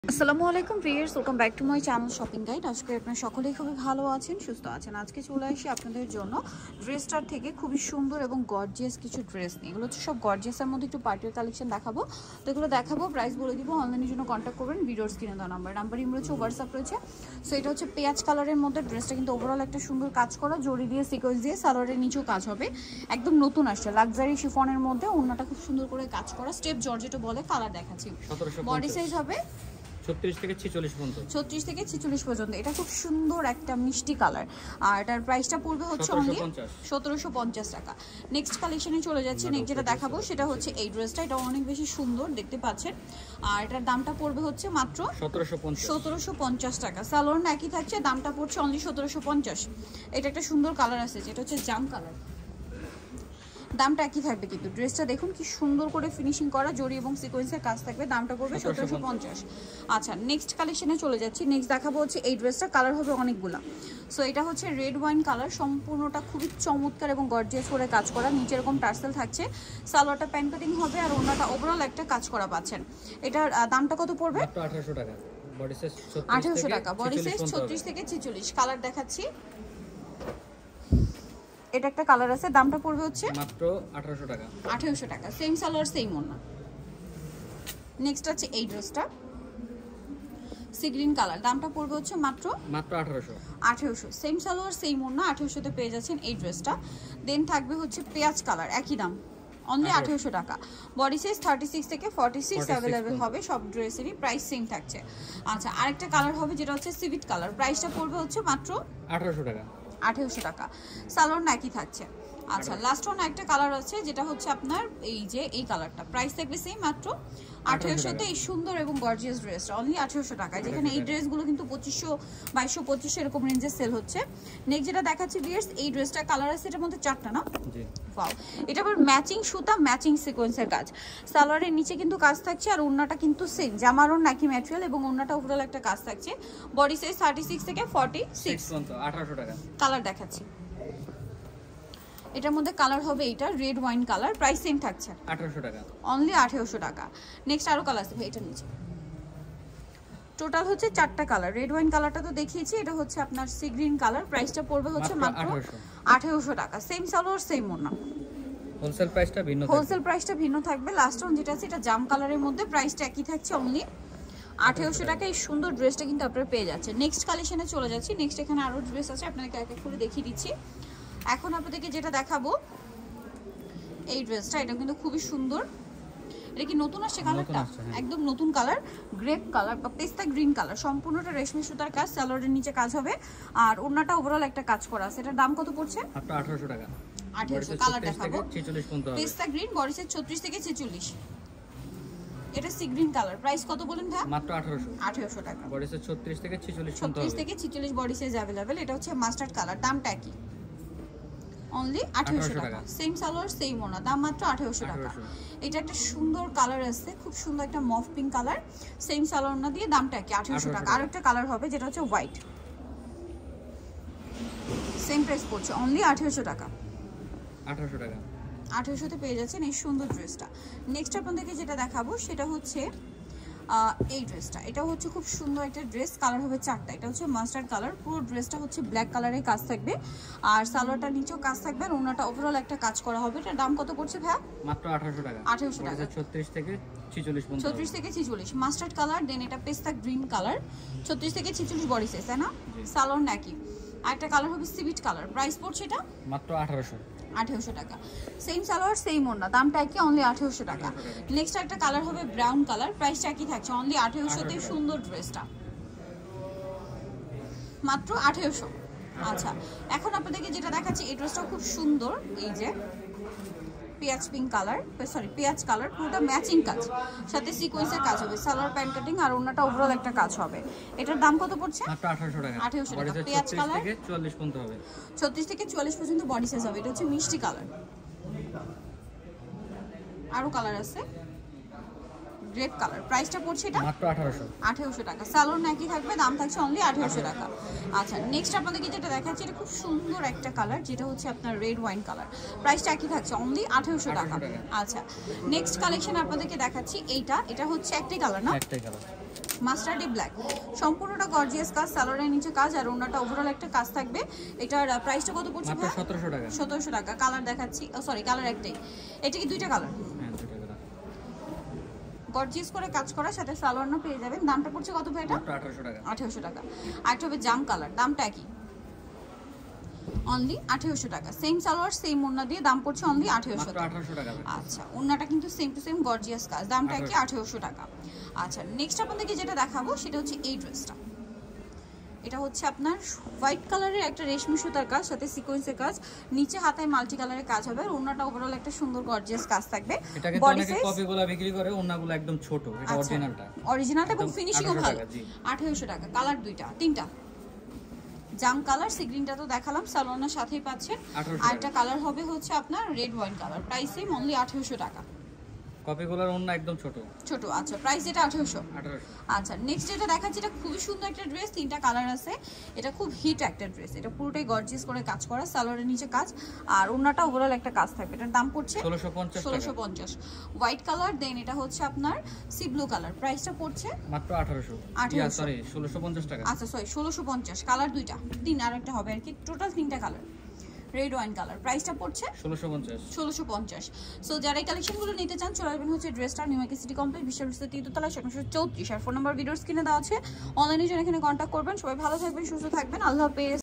আসসালামু আলাইকুম viewers, welcome back to my channel shopping guide. আজকে আপনারা সকলেই খুবই ভালো আছেন, সুস্থ আছেন। আজকে চলে আসি আপনাদের জন্য ড্রেসটার থেকে খুবই সুন্দর এবং গর্জিয়াস কিছু ড্রেস নিয়ে। এগুলো হচ্ছে সব গর্জিয়াসের মধ্যে একটু পার্টির কালেকশন দেখাবো। তো এগুলো দেখাবো, প্রাইস বলে দিব। অনলাইনের জন্য কন্ট্যাক্ট করবেন ভিডিওর স্ক্রিনে দেওয়া নাম্বার রয়েছে, হোয়াটসঅ্যাপ রয়েছে। সো এটা হচ্ছে পেঁয়াজ কালারের মধ্যে ড্রেসটা, কিন্তু ওভারঅল একটা সুন্দর কাজ করা, জড়ি দিয়ে সিকোয়েন্স দিয়ে সালোয়ারের নিচেও কাজ হবে। একদম নতুন আসছে লাক্সারি শিফনের মধ্যে, ওড়নাটা খুব সুন্দর করে কাজ করা, স্টেপ জর্জেটও বলে। কালার দেখাচ্ছি, বডি সাইজ হবে 36 থেকে 46 পর্যন্ত। 36 থেকে 46 পর্যন্ত। এটা খুব সুন্দর একটা মিষ্টি কালার, আর এটার প্রাইসটা পড়বে হচ্ছে অনলি 1750 টাকা। নেক্সট কালেকশনে চলে যাচ্ছি। নেক্সট যেটা দেখাবো সেটা হচ্ছে এই ড্রেসটা। এটা অনেক বেশি সুন্দর দেখতে পাচ্ছেন, আর এটার দামটা পড়বে হচ্ছে মাত্র 1750 টাকা। সালোয়ার একই থাকছে, দামটা পড়ছে অনলি 1750। এটা একটা সুন্দর কালার আছে যেটা হচ্ছে জাম কালার, দামটা একই থাকবে, কিন্তু ড্রেসটা দেখুন কি সুন্দর করে ফিনিশিং করা, জড়ি এবং সিকোয়েন্সের কাজ থাকবে। দামটা পড়বে 1750। আচ্ছা, নেক্সট কালেকশনে চলে যাচ্ছি। নেক্সট দেখাবো হচ্ছে এই ড্রেসটা, কালার হবে অনেকগুলা। সো এটা হচ্ছে রেড ওয়াইন কালার, সম্পূর্ণটা খুবই চমৎকার এবং গর্জিয়াস করে কাজ করা। নিচে এরকম টার্সেল থাকছে, সালোয়ারটা প্যান্ট কাটিং হবে, আর ওনাটা ওভারঅল একটা কাজ করা পাচ্ছেন। এটার দামটা কত পড়বে? 1800 টাকা। বডি সাইজ 1800 টাকা। বডি সাইজ 36 থেকে 46। কালার দেখাচ্ছি, এটা একটা কালার আছে, দামটা পড়বে হচ্ছে মাত্র 1800 টাকা। 1800 টাকা। সেম সালোয়ার সেম ওড়না। নেক্সট আছে এই ড্রেসটা, সি গ্রিন কালার, দামটা পড়বে হচ্ছে মাত্র 1800। সেম সালোয়ার সেম ওড়না, 1800 তে পেয়ে যাচ্ছেন এই ড্রেসটা। দেন থাকবে হচ্ছে পেঁয়াজ কালার, একই দাম, অনলি 1800 টাকা। বডি সাইজ 36 থেকে 46 অ্যাভেলেবেল হবে, সব ড্রেসেরই প্রাইস সেম থাকছে। আচ্ছা, আরেকটা কালার হবে যেটা হচ্ছে সিভিট কালার, প্রাইসটা পড়বে হচ্ছে মাত্র 1800 টাকা। 1800 টাকা। সালোয়ার একই থাকছে। আচ্ছা, লাস্ট ওয়ান একটা কালার আছে যেটা হচ্ছে আপনার এই যে এই কালারটা, প্রাইস থাকবে সেম মাত্র 1800 তে। এই সুন্দর এবং গর্জিয়াস ড্রেসটা অনলি 1800 টাকায়, যেখানে এই ড্রেসগুলো কিন্তু 2500, 2200, 2500 এরকম রেঞ্জে সেল হচ্ছে। নেক্সট যেটা দেখাচ্ছি ভিউয়ার্স, এই ড্রেসটা কালার আছে, এটার মধ্যে 4টা না? জি। ওয়াও, এটা আবার ম্যাচিং সুতা, ম্যাচিং সিকোয়েন্সের কাজ। সালোয়ারের নিচে কিন্তু কাজ থাকছে, আর ওড়নাটা কিন্তু সেম জামারও নাকি ম্যাটেরিয়াল, এবং ওড়নাটা ওভারঅল একটা কাজ থাকছে। বডি সাইজ 36 থেকে 46 পর্যন্ত। 1800 টাকা। কালার দেখাচ্ছি, এটার মধ্যে কালার হবে এইটা red wine colour, price same থাকছে 1800 টাকা, অনলি 1800 টাকা। নেক্সট আরো কালার আছে, এটা নিচে টোটাল হচ্ছে 4টা কালার। রেড ওয়াইন কালারটা তো দেখিয়েছি, এটা হচ্ছে আপনার সি গ্রিন কালার, প্রাইসটা পড়বে হচ্ছে মাত্র 1800 টাকা। সেম সালোয়ার সেম ওড়না। হোলসেল প্রাইসটা ভিন্ন থাকবে। লাস্ট ওয়ান যেটা আছে এটা জাম কালারের মধ্যে, প্রাইসটা একই থাকছে অনলি 1800 টাকা। এই সুন্দর ড্রেসটা কিন্তু আপনারা পেয়ে যাচ্ছেন। নেক্সট কালেকশনে চলে যাচ্ছি। নেক্সট এখানে আরো ড্রেস আছে, আপনাদেরকে এক এক করে দেখিয়ে দিচ্ছি। এখন আপনাদেরকে যেটা দেখাবো এই ড্রেসটা, এটা কিন্তু খুবই সুন্দর। এটা কি নতুন আসছে কালারটা? একদম নতুন কালার, গ্রেপ কালার বা পেস্তা গ্রিন কালার, সম্পূর্ণটা রেশমি সুতার কাজ, সালোয়ারের নিচে কাজ হবে, আর ওড়নাটা ওভারঅল একটা কাজ করা আছে। এটার দাম কত পড়ছে? মাত্র 1800 টাকা। 1800। কালার দেখাবো 46 পর্যন্ত হবে। পেস্তা গ্রিন, বডি সাইজ 36 থেকে 46। এটা সি গ্রিন কালার, প্রাইস কত বলেন ভাই? মাত্র 1800 টাকা। বডি সাইজ 36 থেকে 46 পর্যন্ত হবে। 36 থেকে 46 বডি সাইজ अवेलेबल। এটা হচ্ছে মাস্টার্ড কালার, দামটা কি? অনলি 1800 টাকা। সেম সালোয়ার সেম ওড়না, দাম মাত্র 1800 টাকা। এটা একটা সুন্দর কালার আছে, খুব সুন্দর একটা মফ পিঙ্ক কালার, সেম সালোয়ার ওড়না দিয়ে, দামটা কি? 1800 টাকা। আর একটা কালার হবে যেটা হচ্ছে হোয়াইট, সেম প্রাইস পড়ছে অনলি 1800 টাকা। 1800 টাকা। 1800 তে পেয়ে যাচ্ছেন এই সুন্দর ড্রেসটা। নেক্সট আপনাদেরকে যেটা দেখাবো সেটা হচ্ছে এই ড্রেসটা। এটা হচ্ছে খুব সুন্দর একটা ড্রেস, কালার হবে 4টা। এটা হচ্ছে মাস্টার্ড কালার, পুরো ড্রেসটা হচ্ছে ব্ল্যাক কালারের কাজ থাকবে, আর সালোয়ারটা নিচেও কাজ থাকবে, আর ওড়নাটা ওভারঅল একটা কাজ করা হবে। এটার দাম কত পড়ছে ভাই? মাত্র 1800 টাকা। 1800 টাকা। 36 থেকে 46 পর্যন্ত। 36 থেকে 46 মাস্টার্ড কালার। দেন এটা পেস্তা গ্রিন কালার, 36 থেকে 46 বডি সাইজ, তাই না? সালোয়ার নাকি। আরেকটা কালার হবে সিভিট কালার, প্রাইস পড়ছে এটা মাত্র 1800 টাকা। সেম সালোয়ার সেম ওড়না, দামটা কি? অনলি 1800 টাকা। নেক্সট একটা কালার হবে ব্রাউন কালার, প্রাইসটা কি থাকছে? অনলি 1800 তে সুন্দর ড্রেসটা মাত্র 1800। আচ্ছা, এখন আপনাদেরকে যেটা দেখাচ্ছি এই ড্রেসটা খুব সুন্দর, এই যে পেঁয়াজ পিঙ্ক কালার, সরি পেঁয়াজ কালার, পুরোটা ম্যাচিং কাজ, সাথে সিকোয়েন্সের কাজ হবে, সালোয়ার প্যান্ট কাটিং, আর ওড়নাটা ওভারঅল একটা কাজ হবে। এটার দাম কত পড়ছে? মাত্র 1800 টাকা। 1800 টাকা। পেঁয়াজ কালার থেকে 44 পর্যন্ত হবে। 36 থেকে 44 পর্যন্ত বডি সাইজ হবে। এটা হচ্ছে মিষ্টি কালার। আরো কালার আছে গ্রেপ কালার, প্রাইসটা পড়ছে এটা মাত্র 1800 টাকা। সালোয়ার নাকি থাকবে, দাম থাকছে অনলি 1800 টাকা। আচ্ছা, নেক্সট আপনাদেরকে যেটা দেখাচ্ছি এটা খুব সুন্দর একটা কালার, যেটা হচ্ছে আপনার রেড ওয়াইন কালার, প্রাইসটা একই থাকছে অনলি 1800 টাকা। আচ্ছা, নেক্সট কালেকশন আপনাদেরকে দেখাচ্ছি এইটা। এটা হচ্ছে একটাই কালার না? একটাই কালার। মাস্টার্ডি ব্ল্যাক, সম্পূর্ণটা গর্জিয়াস কাজ, সালোয়ারের নিচে কাজ আর ওন্নাটা ওভারঅল একটা কাজ থাকবে। এটার প্রাইসটা কত পড়ছে? মাত্র 1700 টাকা। 1700 টাকা। কালার দেখাচ্ছি, সরি কালার একটাই, এটা কি দুইটা কালার? হ্যাঁ, 2 টাকা। গর্জিয়াস করে কাজ করা, সাথে সালোয়ারও পেয়ে যাবেন। দামটা পড়ছে কত ভাই এটা? মাত্র 1800 টাকা। 1800 টাকা। আর একটা হবে জাম কালার, দামটা কি? অনলি 1800 টাকা। সেম সালোয়ার সেম ওন্না দিয়ে দাম পড়ছে অনলি 1800 টাকা। 1800 টাকা। আচ্ছা, ওন্নাটা কিন্তু সেম টু সেম গর্জিয়াস কাজ, দামটা কি? 1800 টাকা। আচ্ছা, নেক্সট আপনাদেরকে যেটা দেখাবো সেটা হচ্ছে এই ড্রেসটা। এটা হচ্ছে আপনার হোয়াইট কালারের একটা রেশমি সুতার কাজ, সাথে সিকোয়েন্সের কাজ, নিচে হাতায় মাল্টি কালারের কাজ হবে। আর ওন্নাটা ওভারঅল একটা সুন্দর গর্জিয়াস কাজ থাকবে। এটাকে তো অনেকে কপিগুলো বিক্রি করে, ওন্নাগুলো একদম ছোট, এটা অরিজিনালটা। অরিজিনালটা এবং ফিনিশিংও ভালো। 1800 টাকা। কালার দুইটা, তিনটা। জাম কালার, সি গ্রিনটা তো দেখালাম, সালোয়ারের সাথেই পাচ্ছেন। আর একটা কালার হবে হচ্ছে আপনার red wine colour, price same only 1800 টাকা। কপিগুলোর ওন্না একদম ছোট। আচ্ছা, প্রাইস এটা 1800। আচ্ছা, নেক্সট যেটা দেখাচ্ছি, এটা খুবই সুন্দর একটা ড্রেস, তিনটা কালার আছে। এটা খুব হিট একটা ড্রেস, এটা পুরোটাই গর্জিয়াস করে কাজ করা, সালোয়ারের নিচে কাজ আর ওন্নাটা ওভারঅল একটা কাজ থাকবে। এটার দাম পড়ছে 1650। হোয়াইট কালার, দেন এটা হচ্ছে আপনার সি ব্লু কালার, প্রাইসটা পড়ছে মাত্র 1800। সরি 1650 টাকা। আচ্ছা সরি 1650। কালার দুইটা, তিন আর একটা হবে আর কি, টোটাল তিনটা কালার। রেড ওয়াইন কালার, প্রাইসটা পড়ছে 1650। সো যারা এই কালেকশনগুলো নিতে চান চলে আসবেন হচ্ছে ড্রেসটা নিউ মার্কেট সিটি কমপ্লেক্স, বিশ্ববিদ্যালয় 3 তলা 734। আর ফোন নাম্বার ভিডিওর স্ক্রিনে দেওয়া আছে, অনলাইনে জন্য এখানে কন্ট্যাক্ট করবেন। সবাই ভালো থাকবেন, সুস্থ থাকবেন, আল্লাহ হাফেজ।